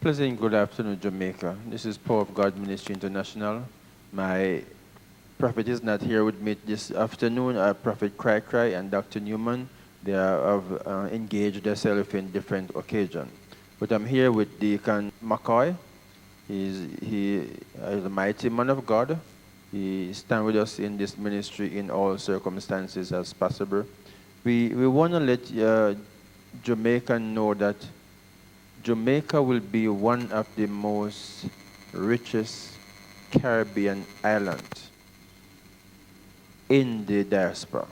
Pleasant good afternoon, Jamaica. This is Power of God Ministry International. My prophet is not here with me this afternoon. Prophet Cry Cry and Dr. Newman, they have engaged themselves in different occasions. But I'm here with Deacon McCoy. He is a mighty man of God. He stands with us in this ministry in all circumstances as possible. We want to let Jamaica know that Jamaica will be one of the most richest Caribbean islands in the diaspora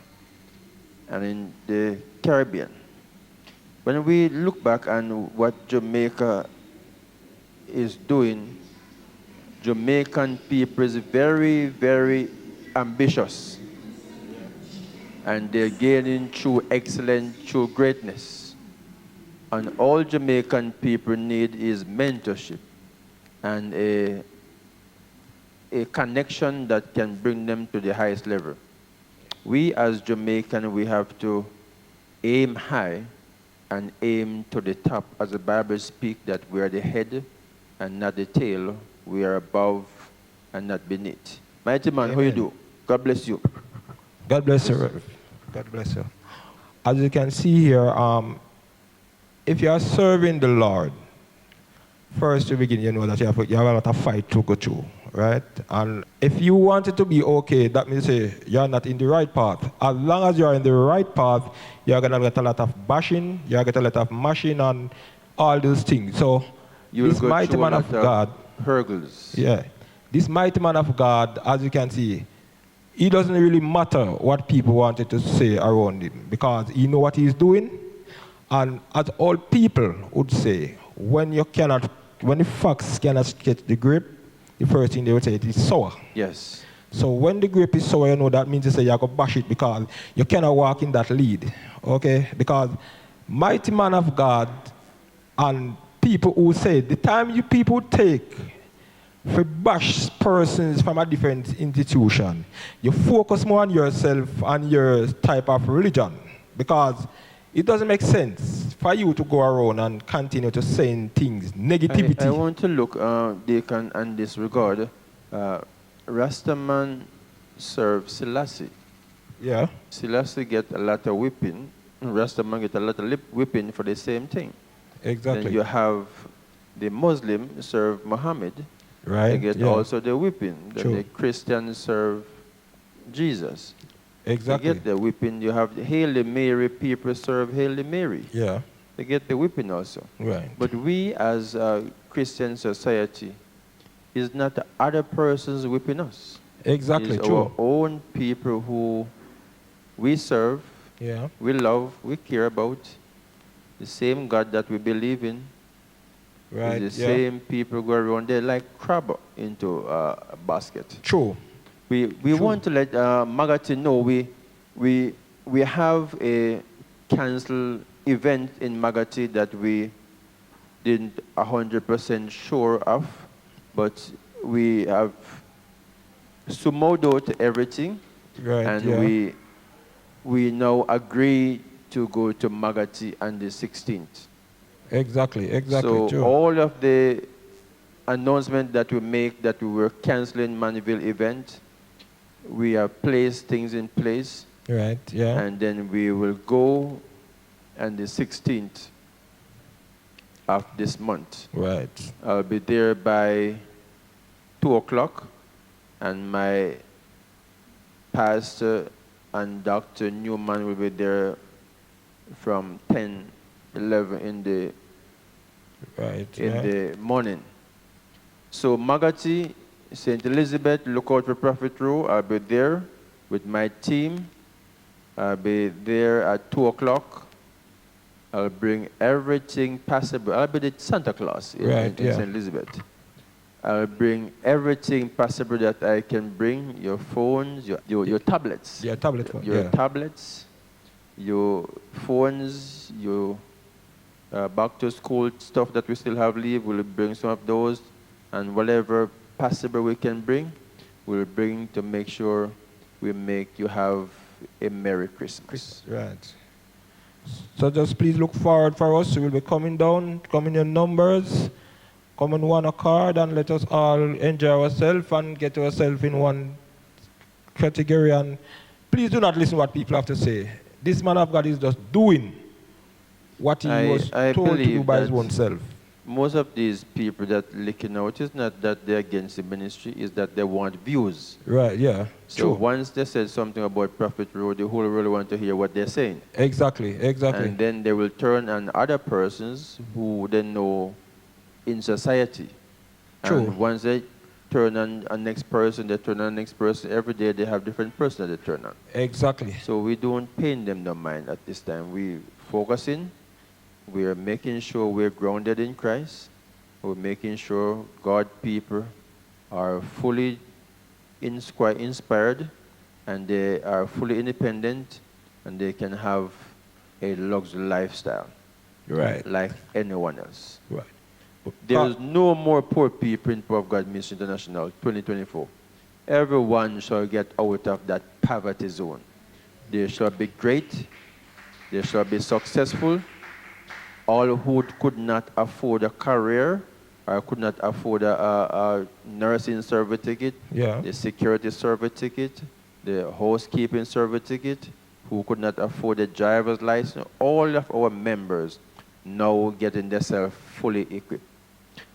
and in the Caribbean. When we look back on what Jamaica is doing, Jamaican people is very, very ambitious. And they're gaining through excellence, through greatness. And all Jamaican people need is mentorship and a connection that can bring them to the highest level. We as Jamaicans, we have to aim high and aim to the top. As the Bible speaks that we are the head and not the tail. We are above and not beneath. Mighty man, how you do? God bless you. God bless you. God bless you. As you can see here, if you are serving the Lord, first to begin, you know that you have a lot of fight to go through, right? And if you want it to be okay, that means you're not in the right path. As long as you're in the right path, you're going to get a lot of bashing, you're going to get a lot of mashing and all those things. So this mighty man of God, hurdles. Yeah, this mighty man of God, as you can see, it doesn't really matter what people wanted to say around him because he knows what he's doing. And as all people would say, when the facts cannot get the grip, the first thing they would say it is sour. Yes. So when the grip is sour, you know that means you say you have to bash it because you cannot walk in that lead. Okay? Because mighty man of God and people who say the time you people take for bash persons from a different institution, you focus more on yourself and your type of religion. Because it doesn't make sense for you to go around and continue to say things, negativity. I want to look, Deacon, in this regard. Rastaman serve Selassie. Yeah. Selassie get a lot of whipping. Rastaman get a lot of whipping for the same thing. Exactly. Then you have the Muslim serve Muhammad. Right. They get also the whipping. Then True. the Christians serve Jesus. Exactly. They get the whipping. You have the Hail Mary, people serve Hail Mary. Yeah. They get the whipping also. Right. But we as a Christian society is not the other persons whipping us. Exactly. It's True. our own people who we serve, we love, we care about. The same God that we believe in. Right. The same people go around there like crab into a basket. True. We want to let Magati know we have a cancelled event in Magati that we didn't 100% sure of, but we have summoed everything, right, and we now agree to go to Magati on the 16th. Exactly. So true. all of the announcement that we make that we were canceling Manville event, we have placed things in place. Right, yeah. And then we will go on the 16th of this month. Right. I'll be there by 2 o'clock, and my pastor and Dr. Newman will be there from 10, 11 in the the morning. So Magati, St. Elizabeth, look out for Prophet Rowe. I'll be there with my team. I'll be there at 2 o'clock. I'll bring everything possible. I'll be the Santa Claus in St. Elizabeth. I'll bring everything possible that I can bring, your phones, your tablets. Yeah, tablet phone. Your tablets, your phones, your back to school stuff that we still have leave, we'll bring some of those, and whatever possible we can bring, we'll bring to make sure we make you have a Merry Christmas. Right. So just please look forward for us. We will be coming down, coming in numbers, come on one accord, and let us all enjoy ourselves and get ourselves in one category. And please do not listen to what people have to say. This man of God is just doing what he was told to do by his own self. Most of these people that leaking out, it's not that they're against the ministry, it's that they want views. Right, yeah. So true. Once they said something about Prophet Rowe, the whole world want to hear what they're saying. Exactly. And then they will turn on other persons who they know in society. True. And once they turn on a next person, they turn on the next person. Every day they have different person that they turn on. Exactly. So we don't pay them no mind at this time. We focusing. We are making sure we're grounded in Christ. We're making sure God people are fully inspired, and they are fully independent, and they can have a luxury lifestyle. Right. Like anyone else. Right. There is no more poor people in Prophet God Ministry International 2024. Everyone shall get out of that poverty zone. They shall be great. They shall be successful. All who could not afford a career or could not afford a nursing service ticket, the security service ticket, the housekeeping service ticket, who could not afford a driver's license, all of our members now getting themselves fully equipped.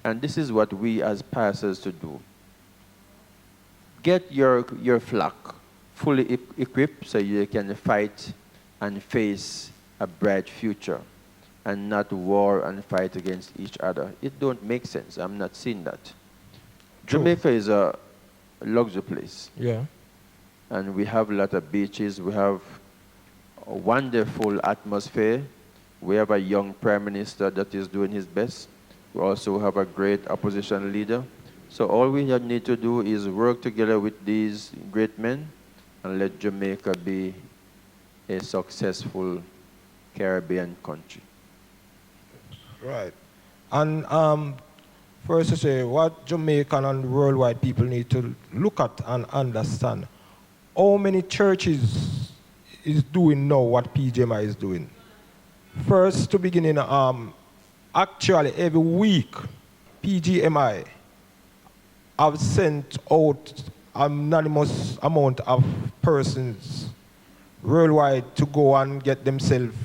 And this is what we as pastors to do. Get your flock fully equipped so you can fight and face a bright future, and not war and fight against each other. It don't make sense. I'm not seeing that. True. Jamaica is a luxury place. Yeah. And we have a lot of beaches. We have a wonderful atmosphere. We have a young prime minister that is doing his best. We also have a great opposition leader. So all we need to do is work together with these great men and let Jamaica be a successful Caribbean country. Right. And first to say, what Jamaican and worldwide people need to look at and understand, how many churches is doing now what PGMI is doing? First, to begin in, actually every week, PGMI have sent out anonymous amount of persons worldwide to go and get themselves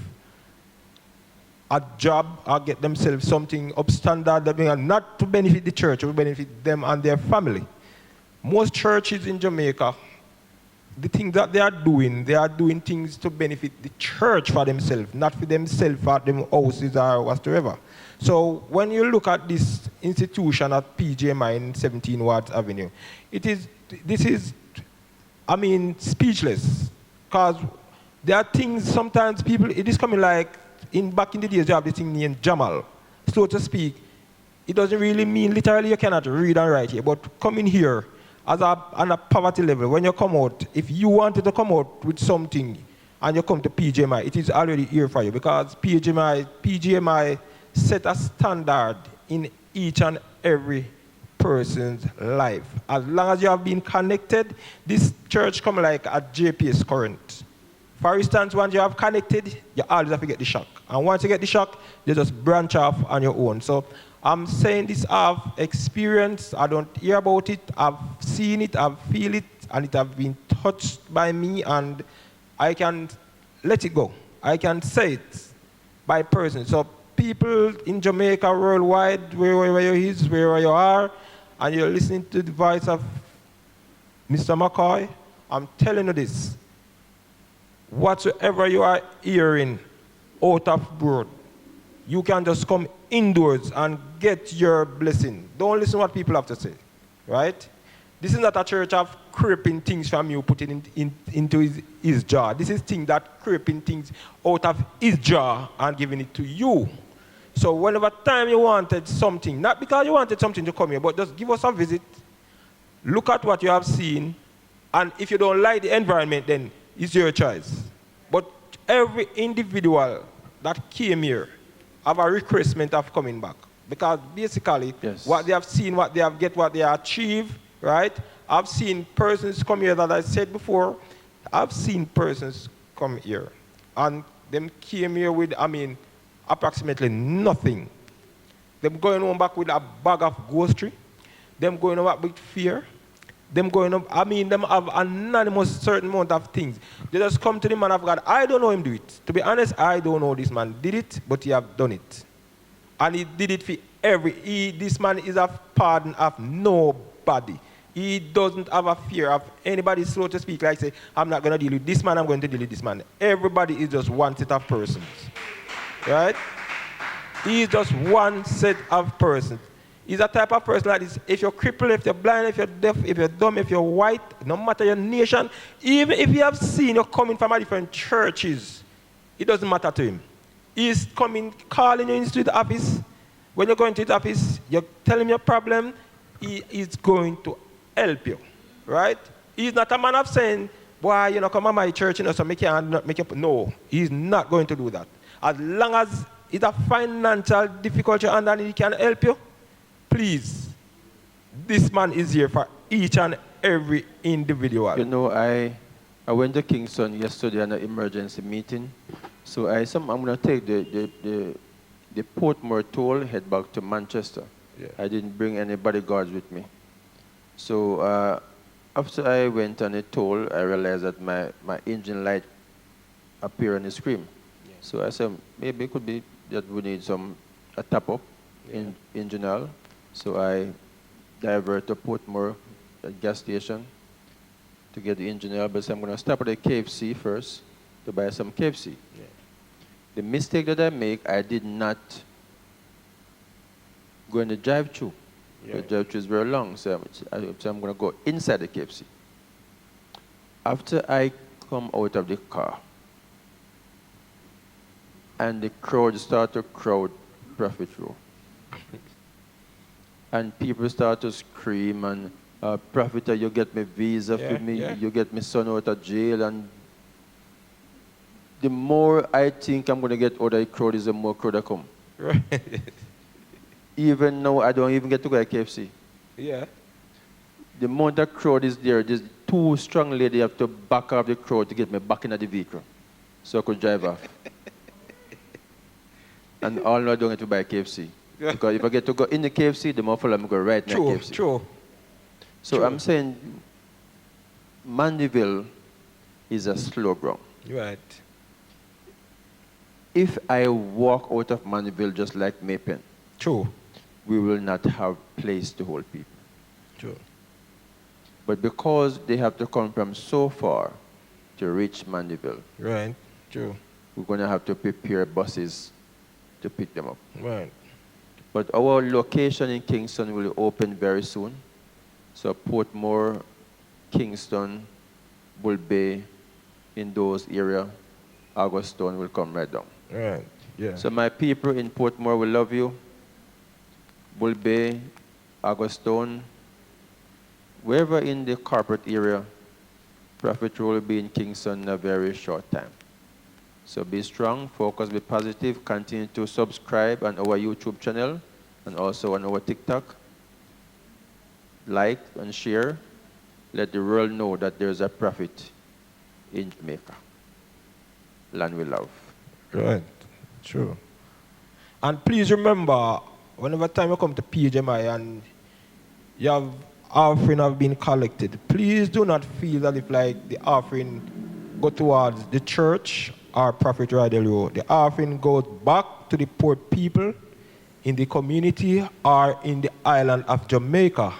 a job or get themselves something upstandard, not to benefit the church, to benefit them and their family. Most churches in Jamaica, the things that they are doing things to benefit the church for themselves, not for themselves or them houses or whatsoever. So when you look at this institution at PGMI in 17 Wards Avenue, this is speechless. Because there are things, sometimes people, it is coming like, back in the days, you have this thing named Jamal. So to speak, it doesn't really mean literally you cannot read and write here, but coming here on a poverty level, when you come out, if you wanted to come out with something and you come to PGMI, it is already here for you, because PGMI set a standard in each and every person's life. As long as you have been connected, this church come like a JPS current. For instance, once you have connected, you always have to get the shock. And once you get the shock, you just branch off on your own. So I'm saying this I've experienced, I don't hear about it, I've seen it, I've feel it, and it have been touched by me, and I can let it go. I can say it by person. So people in Jamaica, worldwide, wherever you is, wherever you are, and you're listening to the voice of Mr. McCoy, I'm telling you this. Whatsoever you are hearing out of board, you can just come indoors and get your blessing. Don't listen to what people have to say, right? This is not a church of creeping things from you, putting into his jar. This is thing that creeping things out of his jar and giving it to you. So whenever time you wanted something, not because you wanted something to come here, but just give us a visit, look at what you have seen, and if you don't like the environment, then it's your choice. But every individual that came here have a requirement of coming back. Because basically, yes, what they have seen, what they have get, what they have achieved, right? I've seen persons come here that I said before, I've seen persons come here. And them came here with, approximately nothing. Them going home back with a bag of ghostry. Them going home back with fear. Them going up, them have anonymous certain amount of things. They just come to the man of God. I don't know him do it. To be honest, I don't know this man did it, but he have done it. And he did it for this man is a pardon of nobody. He doesn't have a fear of anybody, so to speak, like say, I'm not going to deal with this man, I'm going to deal with this man. Everybody is just one set of persons. Right? He's just one set of persons. He's a type of person like this. If you're crippled, if you're blind, if you're deaf, if you're dumb, if you're white, no matter your nation, even if you have seen you coming from a different churches, it doesn't matter to him. He's coming, calling you into the office. When you're going to the office, you tell him your problem, he is going to help you. Right? He's not a man of saying, boy, come to my church, so make you. No, he's not going to do that. As long as it's a financial difficulty and then he can help you, please, this man is here for each and every individual. You know, I went to Kingston yesterday on an emergency meeting. So I'm going to take the Portmore toll, head back to Manchester. Yeah. I didn't bring any bodyguards with me. So after I went on the toll, I realized that my engine light appeared on the screen. Yeah. So I said, maybe it could be that we need a top-up in engine oil. So I divert to Portmore gas station to get the engine oil, but I'm going to stop at the KFC first to buy some KFC. Yeah. The mistake that I make, I did not go in the drive-thru. Yeah. The drive-thru is very long, so I'm going to go inside the KFC. After I come out of the car, and the crowd start to crowd Prophet Rowe. And people start to scream and, Prophet, you get me visa for me, you get me son out of jail. And the more I think I'm going to get out of the crowd, is the more crowd that come. Right. Even now, I don't even get to go to KFC. Yeah. The more the crowd is there, there's two strong ladies have to back off the crowd to get me back into the vehicle so I could drive off. And all I don't get to buy KFC. Yeah. Because if I get to go in the KFC, the more follow me go right in the KFC. True. So I'm saying Mandeville is a slow ground. Right. If I walk out of Mandeville just like Maypen, true, we will not have place to hold people. True. But because they have to come from so far to reach Mandeville, right, true, we're going to have to prepare buses to pick them up. Right. But our location in Kingston will open very soon. So Portmore, Kingston, Bull Bay, in those areas, Augustone will come right down. Right. Yeah. So my people in Portmore will love you. Bull Bay, Augustone, wherever in the corporate area, Prophet Rowe will be in Kingston in a very short time. So be strong, focus, be positive, continue to subscribe on our YouTube channel and also on our TikTok. Like and share. Let the world know that there's a prophet in Jamaica. Land we love. Right, true. And please remember, whenever time you come to PGMI and you have offering have been collected, please do not feel that if like the offering go towards the church or Prophet Roydel. The offering goes back to the poor people in the community or in the island of Jamaica.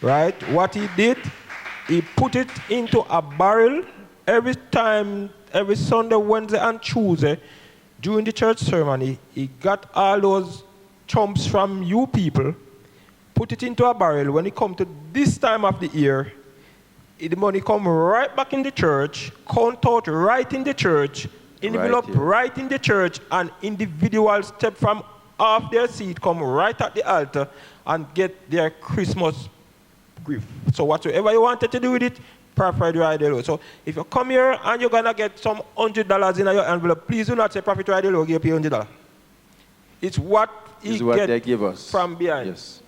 Right? What he did, he put it into a barrel every time, every Sunday, Wednesday, and Tuesday during the church ceremony. He got all those chumps from you people, put it into a barrel. When it comes to this time of the year, the money come right back in the church, count out right in the church, envelope right in the church, and individuals step from off their seat, come right at the altar, and get their Christmas gift. So whatever you wanted to do with it, Prophet Roydel. So if you come here and you're gonna get some $100 in your envelope, please do not say Prophet Roydel give you $100. It's what he get they give us from behind. Yes.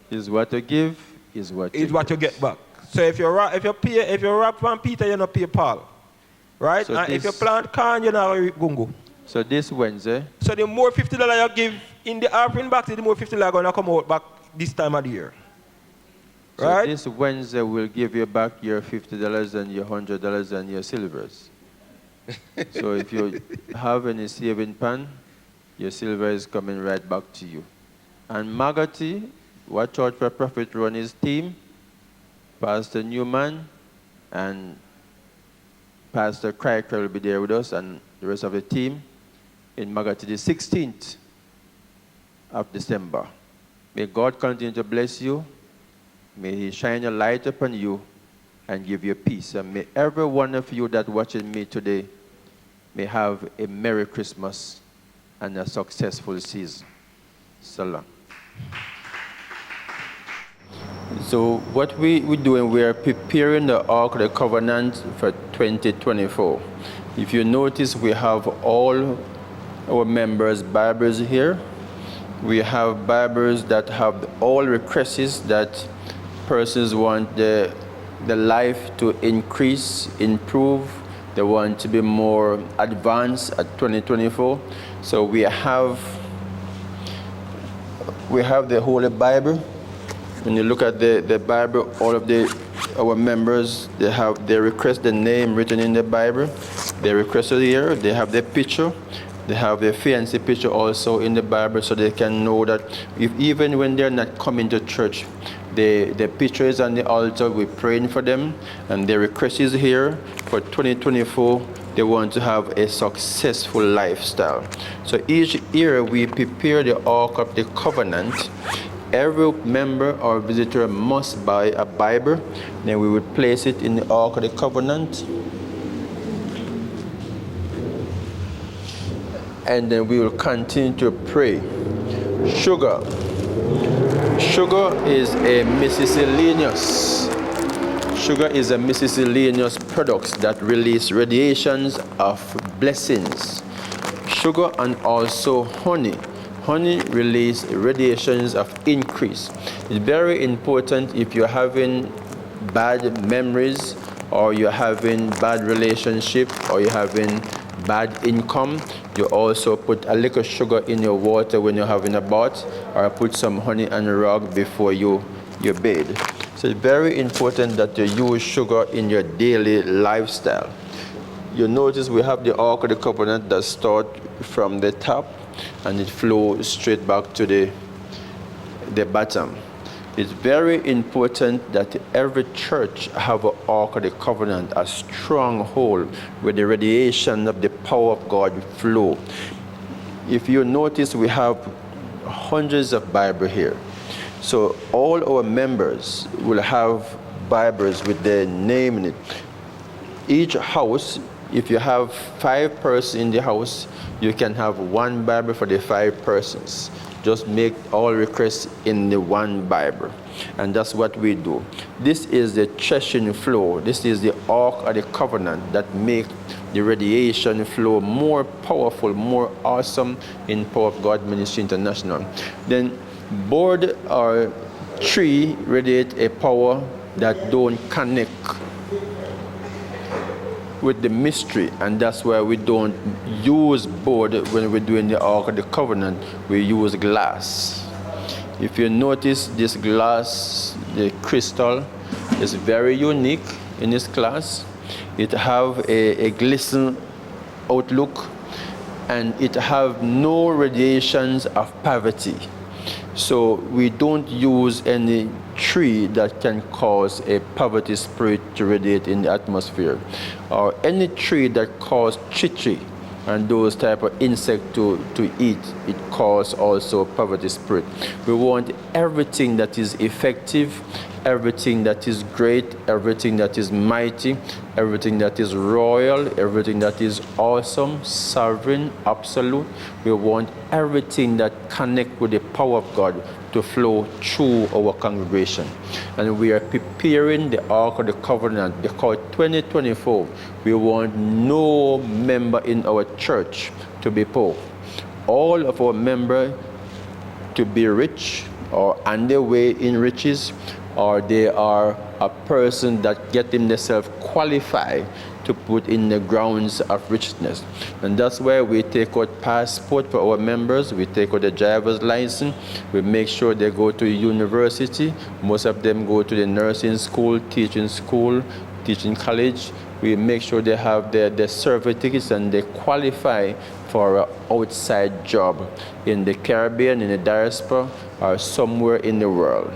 Is what you give, is what you get back. So if you rap from Peter, you don't pay Paul. Right? So and if you plant corn, you don't gungo. So this Wednesday. So the more $50 you give in the offering box, the more $50 gonna come out back this time of the year. Right? So this Wednesday we'll give you back your $50 and your $100 and your silvers. So if you have any saving pan, your silver is coming right back to you. And Magati, watch out for Prophet Rowe and his team, Pastor Newman and Pastor Craig will be there with us and the rest of the team in Magati the 16th of December. May God continue to bless you. May He shine a light upon you and give you peace. And may every one of you that watching me today may have a Merry Christmas and a successful season. Salam. So what we're doing, we are preparing the Ark of the Covenant for 2024. If you notice, we have all our members' Bibles here. We have Bibles that have all requests that persons want the life to increase, improve. They want to be more advanced at 2024. So we have the Holy Bible. When you look at the Bible, all of our members, they request the name written in the Bible. They request it here. They have their picture. They have their fiancé picture also in the Bible, so they can know that even when they're not coming to church, the picture is on the altar. We're praying for them, and their request is here for 2024. They want to have a successful lifestyle. So each year we prepare the Ark of the Covenant. Every member or visitor must buy a Bible. Then we would place it in the Ark of the Covenant. And then we will continue to pray. Sugar. Sugar is a miscellaneous. Sugar is a miscellaneous product that release radiations of blessings. Sugar and also honey. Honey release radiations of increase. It's very important if you're having bad memories or you're having bad relationship or you're having bad income, you also put a little sugar in your water when you're having a bath, or put some honey and rug before you bathe. So it's very important that you use sugar in your daily lifestyle. You notice we have the Ark of the Covenant that starts from the top and it flows straight back to the bottom. It's very important that every church have an Ark of the Covenant, a stronghold where the radiation of the power of God flow. If you notice, we have hundreds of Bibles here. So all our members will have Bibles with their name in it. Each house, if you have 5 persons in the house, you can have one Bible for the 5 persons. Just make all requests in the one Bible. And that's what we do. This is the threshing floor. This is the Ark of the Covenant that makes the radiation flow more powerful, more awesome in Power of God Ministry International. Then board or tree radiate a power that don't connect with the mystery, and that's why we don't use board when we're doing the Ark of the Covenant. We use glass. If you notice, this glass, the crystal, is very unique in this class. it have a glisten outlook, and it have no radiations of poverty. So we don't use any tree that can cause a poverty spirit to radiate in the atmosphere, or any tree that cause chichi and those type of insect to eat. It cause also poverty spirit. We want everything that is effective, everything that is great, everything that is mighty, everything that is royal, everything that is awesome, sovereign, absolute. We want everything that connect with the power of God to flow through our congregation. And we are preparing the Ark of the Covenant because 2024, we want no member in our church to be poor. All of our members to be rich or on their way in riches, or they are a person that get themselves qualified to put in the grounds of richness. And that's why we take out passport for our members, we take out the driver's license, we make sure they go to university. Most of them go to the nursing school, teaching college. We make sure they have their certificates and they qualify for an outside job in the Caribbean, in the diaspora, or somewhere in the world.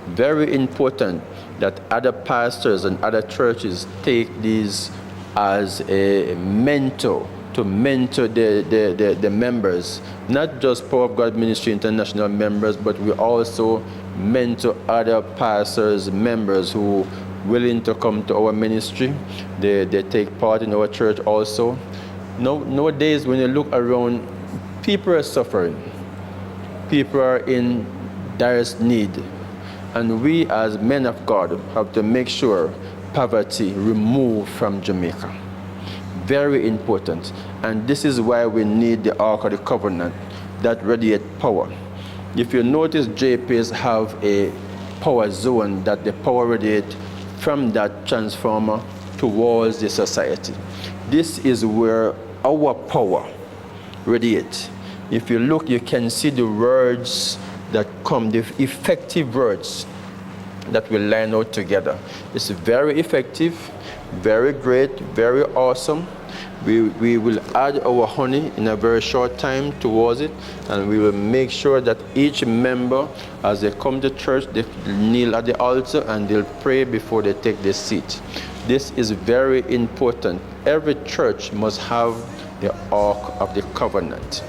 Very important that other pastors and other churches take these as a mentor to mentor the members, not just Power of God Ministry International members, but we also mentor other pastors, members who willing to come to our ministry. They take part in our church also. Nowadays, when you look around, people are suffering. People are in direst need. And we as men of God have to make sure poverty removed from Jamaica. Very important. And this is why we need the Ark of the Covenant that radiates power. If you notice, JPs have a power zone that the power radiates from that transformer towards the society. This is where our power radiates. If you look, you can see the words that come, the effective words that will line out together. It's very effective, very great, very awesome. We will add our honey in a very short time towards it, and we will make sure that each member, as they come to church, they kneel at the altar and they'll pray before they take their seat. This is very important. Every church must have the Ark of the Covenant.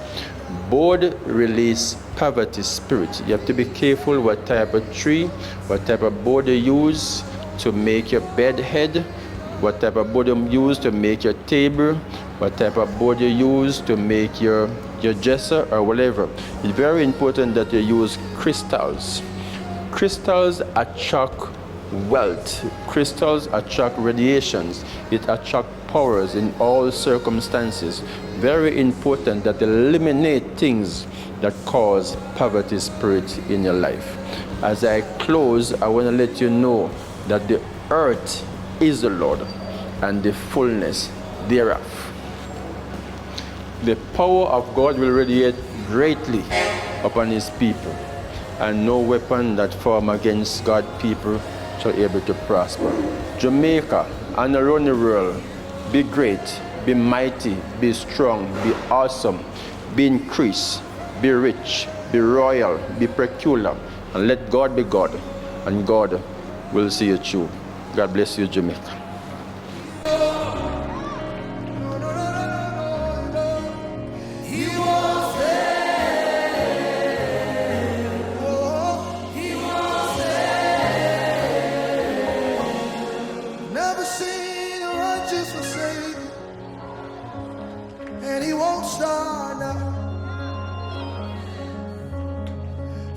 Board release poverty spirit. You have to be careful what type of tree, what type of board you use to make your bed head, what type of board you use to make your table, what type of board you use to make your dresser or whatever. It's very important that you use crystals. Crystals attract wealth. Crystals attract radiations. It attracts powers in all circumstances. Very important that you eliminate things that cause poverty spirit in your life. As I close, I want to let you know that the earth is the Lord and the fullness thereof. The power of God will radiate greatly upon his people, and no weapon that form against God's people shall be able to prosper. Jamaica and around the world, be great, be mighty, be strong, be awesome, be increased, be rich, be royal, be peculiar, and let God be God, and God will see you through. God bless you, Jamaica.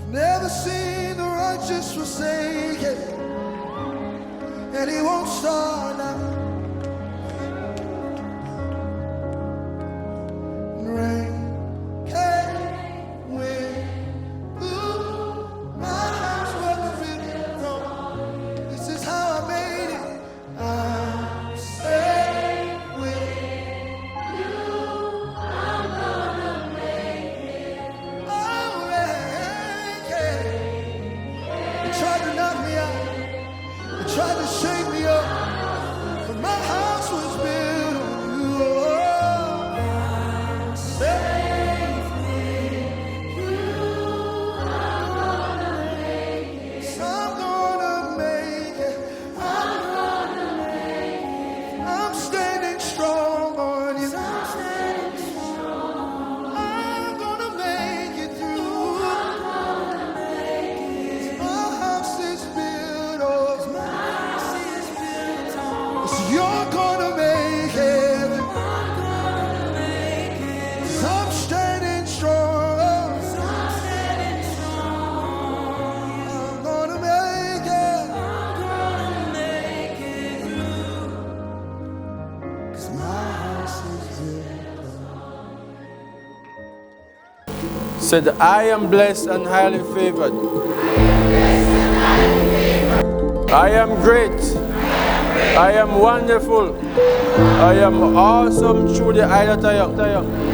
Never seen the righteous forsaken, and he won't start now. Rain came, wind blew, my house wasn't built wrong. This is how I made it. I'm safe with you. I'm gonna make it. Oh, rain came. It tried to knock me out. It tried to shake me up. Said, I am blessed and highly favored. I am great. I am wonderful. I am awesome through the eye that I am.